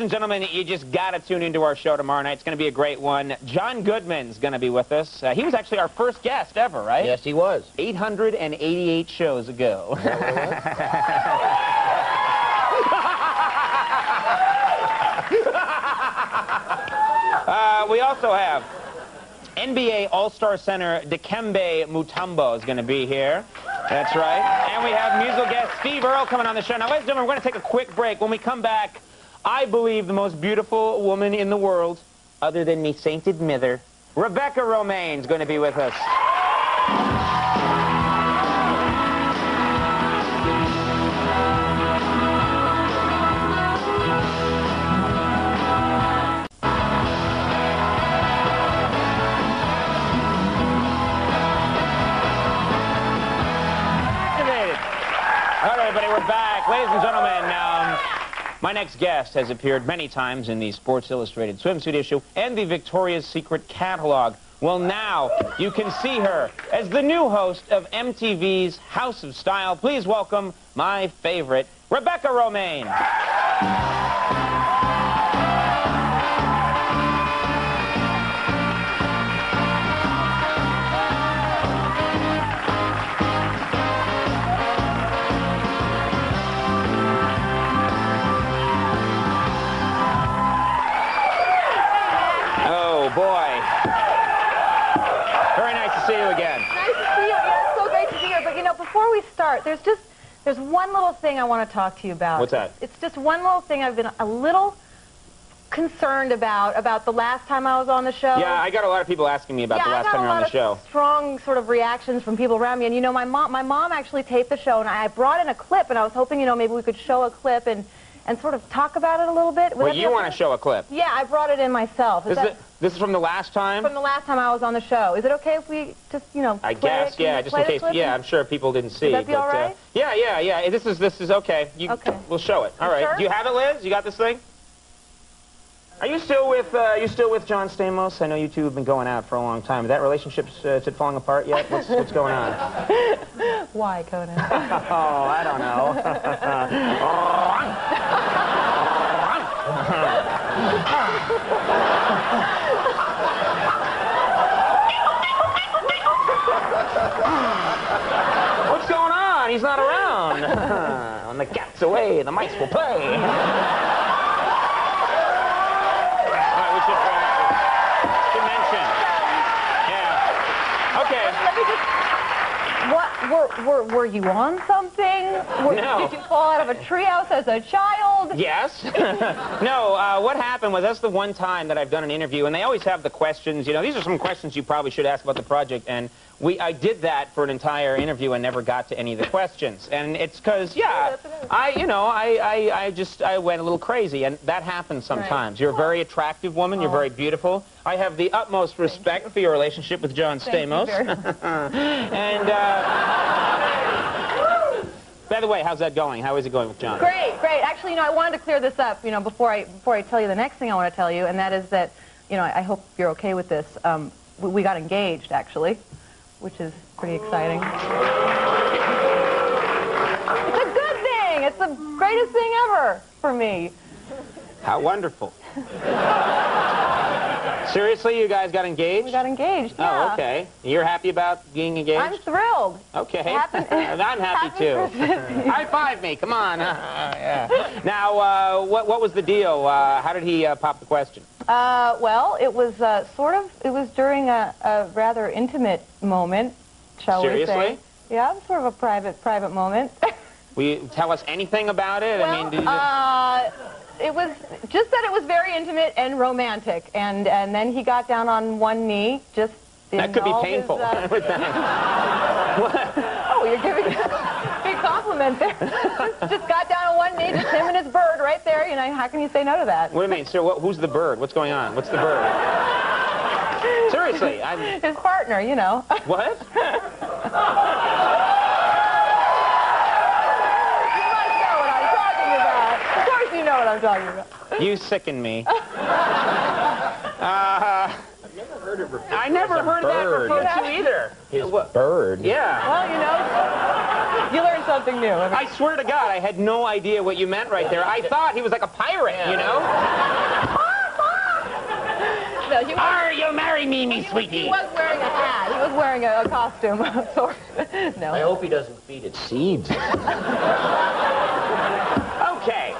and gentlemen, you just got to tune into our show tomorrow night. It's going to be a great one. John Goodman's going to be with us. He was actually our first guest ever, right? Yes, he was. 888 shows ago. Is that what it was? We also have NBA All-Star Center Dikembe Mutombo is going to be here. That's right. And we have musical guest Steve Earle coming on the show. Now, ladies and gentlemen, we're going to take a quick break. When we come back, I believe the most beautiful woman in the world, other than me sainted mither, Rebecca Romijn is going to be with us. All right, everybody, we're back. Ladies and gentlemen, my next guest has appeared many times in the Sports Illustrated swimsuit issue and the Victoria's Secret catalog. Well, now you can see her as the new host of MTV's House of Style. Please welcome my favorite, Rebecca Romijn. Boy. Very nice to see you again. Nice to see you. It's so great to be here. But, you know, before we start, there's one little thing I want to talk to you about. What's that? It's just one little thing I've been a little concerned about the last time I was on the show. Yeah, I got a lot of people asking me about the last time you were on the show. I got a lot of strong sort of reactions from people around me. And, you know, my mom actually taped the show, and I brought in a clip, and I was hoping, you know, maybe we could show a clip and sort of talk about it a little bit. Well, you want to show a clip? Yeah, I brought it in myself. This is from the last time? From the last time I was on the show. Is it okay if we just, you know, I guess, yeah, just in case. Yeah, I'm sure people didn't see. Would that be all right? Yeah. This is okay. Okay. We'll show it. All right. Sure? Do you have it, Liz? You got this thing? Are you still with John Stamos? I know you two have been going out for a long time. Is that relationship falling apart yet? What's going on? Why, Conan? Oh, I don't know. What's going on? He's not around. When the cat's away, the mice will play. Were you on something? No. Did you fall out of a treehouse as a child? Yes. No, what happened was that's the one time that I've done an interview, and they always have the questions. You know, these are some questions you probably should ask about the project, and I did that for an entire interview and never got to any of the questions. And it's because, yeah, I went a little crazy, and that happens sometimes. Right. You're a very attractive woman. You're very beautiful. I have the utmost respect for your relationship with John Stamos. And, by the way, how's that going? How is it going with John? Great, great. Actually, you know, I wanted to clear this up, you know, before I tell you the next thing I want to tell you, and that is that, you know, I hope you're okay with this. We got engaged, actually, which is pretty exciting. It's a good thing. It's the greatest thing ever for me. How wonderful. Seriously, you guys got engaged? We got engaged, yeah. Oh, okay. You're happy about being engaged? I'm thrilled. Okay. I'm happy too. High five me, come on. Yeah. Now, what was the deal? How did he pop the question? Well, it was it was during a rather intimate moment, shall we say. Seriously? Yeah, sort of a private moment. Will you tell us anything about it? Well, I mean, did you... it was just that it was very intimate and romantic, and then he got down on one knee, just that could be painful. His, oh, you're giving me a big compliment there. Just got down on one knee, just him and his bird right there. You know, how can you say no to that? What do you mean, sir? Who's the bird? What's going on? What's the bird? Seriously, his partner, you know. What? You know what I'm talking about. You sicken me. I've never heard it referred to. I never heard that referred to either. His bird. Yeah. Well, you know. You learned something new. I swear to God, I had no idea what you meant right there. I thought he was like a pirate, you know? No, he was, You marry me, sweetie. he was wearing a hat. He was wearing a costume of sorts. No. I hope he doesn't feed it seeds. Okay.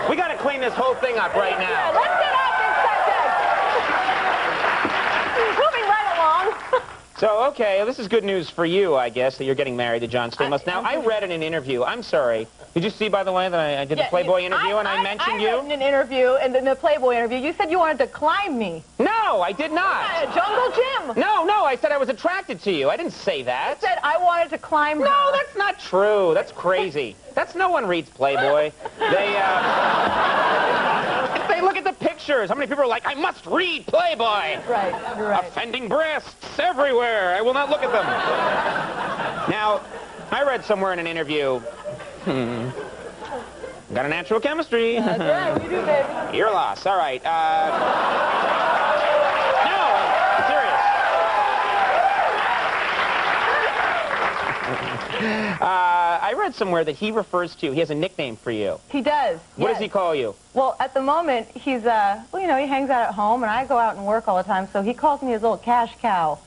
We got to clean this whole thing up right Yeah, now. let's get off this subject. Moving right along. So, okay, this is good news for you, I guess, that you're getting married to John Stamos. Now, I read in an interview, I'm sorry, did you see, by the way, that I did the Playboy interview and I mentioned you? I read in an interview, in the Playboy interview, you said you wanted to climb me. No, I did not. Jungle Jim. No, I said I was attracted to you. I didn't say that. I said I wanted to climb her. No, that's not true. That's crazy. No one reads Playboy. They look at the pictures. How many people are like, I must read Playboy? Right, you're right. Offending breasts everywhere. I will not look at them. Now, I read somewhere in an interview, got a natural chemistry. That's right, we do, baby. Your loss. All right. No, I'm serious. I read somewhere that he refers to, he has a nickname for you. He does. What yes. does he call you? Well, at the moment, he's, well, you know, he hangs out at home, and I go out and work all the time, so he calls me his little cash cow.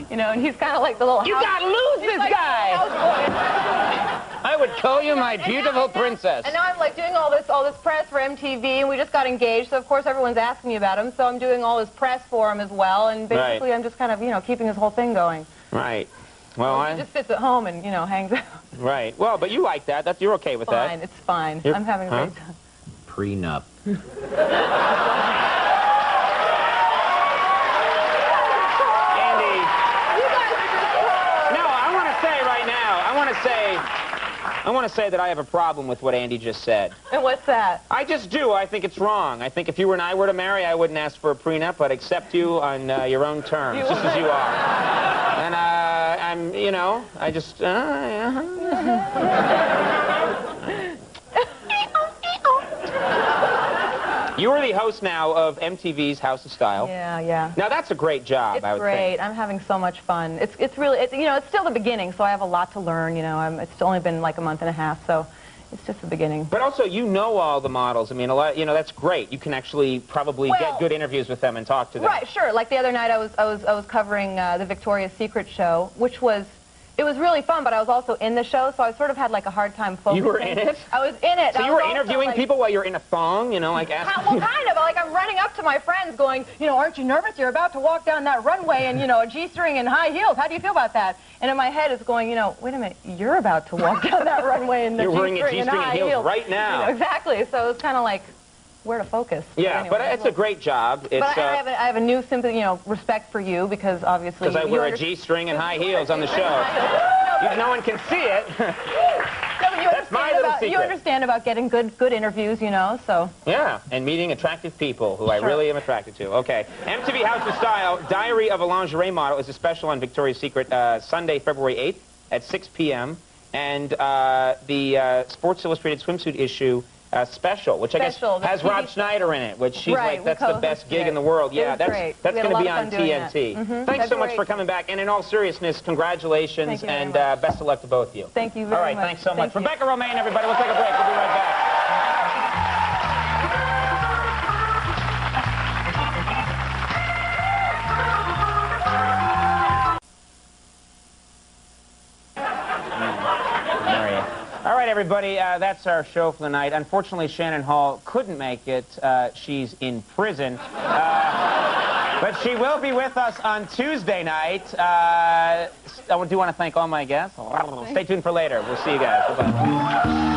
You know, and he's kind of like the little You gotta lose this guy! I would call you my beautiful princess. And now I'm like doing all this press for MTV, and we just got engaged, so of course everyone's asking me about him, so I'm doing all this press for him as well, and basically I'm just kind of, you know, keeping his whole thing going. Right. Well, he just sits at home and, you know, hangs out. Right. Well, but you like that. You're okay with that. Fine, it's fine. I'm having a great time. Prenup. I want to say that I have a problem with what Andy just said. And what's that? I just do. I think it's wrong. I think if you and I were to marry, I wouldn't ask for a prenup. I'd accept you on your own terms, just as you are. And I'm, you know, I just... You are the host now of MTV's House of Style. Yeah. Now that's a great job, I would think. It's great. I'm having so much fun. It's really, you know, it's still the beginning, so I have a lot to learn. You know, it's only been like a month and a half, so it's just the beginning. But also, you know all the models. I mean, a lot. You know, that's great. You can actually probably get good interviews with them and talk to them. Right. Sure. Like the other night, I was covering the Victoria's Secret show, which was. It was really fun, but I was also in the show, so I sort of had like a hard time focusing. You were in it? I was in it. So you were interviewing people while you're in a thong, you know, like asking... Well, kind of. Like I'm running up to my friends going, you know, aren't you nervous? You're about to walk down that runway in, you know, a G-string and high heels. How do you feel about that? And in my head it's going, you know, wait a minute, you're about to walk down that runway in the G-string and high heels right now. You know, exactly. So it's kind of like... where to focus. Yeah, anyway, but it's a great job. It's, but I have a new sympathy, you know, respect for you because obviously... Because I wear a G-string and high heels on the show. No one can see it. That's my little secret. You understand about getting good interviews, you know, so... Yeah, and meeting attractive people who I really am attracted to. Okay. MTV House of Style, Diary of a Lingerie Model is a special on Victoria's Secret Sunday, February 8th at 6 p.m. And the Sports Illustrated swimsuit issue special, which I guess has Rob Schneider in it, which she's like, that's the best gig in the world. Yeah, that's going to be on TNT. Thanks so much for coming back. And in all seriousness, congratulations and best of luck to both of you. Thank you very much. All right, thanks so much. Rebecca Romijn, everybody. We'll take a break. We'll be right back. All right, everybody, that's our show for the night. Unfortunately, Shannon Hall couldn't make it. She's in prison. But she will be with us on Tuesday night. I do want to thank all my guests. Stay tuned for later. We'll see you guys. Bye-bye.